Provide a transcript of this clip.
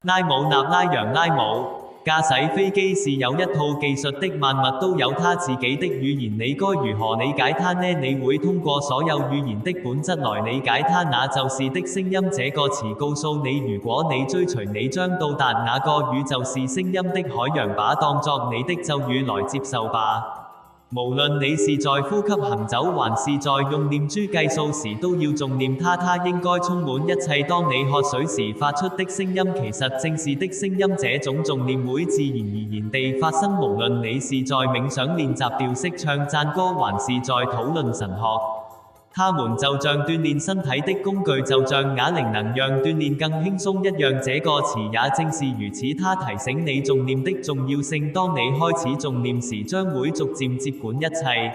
拉姆納拉揚拉姆，駕駛飛機是有一套技術的，萬物都有它自己的語言，你該如何理解它呢？你會通過所有語言的本質來理解它，那就是的聲音。這個詞告訴你，如果你追隨，你將到達那個宇宙是聲音的海洋，把當作你的咒語來接受吧。無論你是在呼吸行走，還是在用念珠計數時，都要重念它，它應該充滿一切。當你喝水時發出的聲音，其實正是的聲音。這種重念會自然而然地發生，無論你是在冥想練習調式唱讚歌，還是在討論神學。它們就像鍛鍊身體的工具，就像啞鈴能讓鍛鍊更輕鬆一樣。這個詞也正是如此，它提醒你重念的重要性。當你開始重念時，將會逐漸接管一切。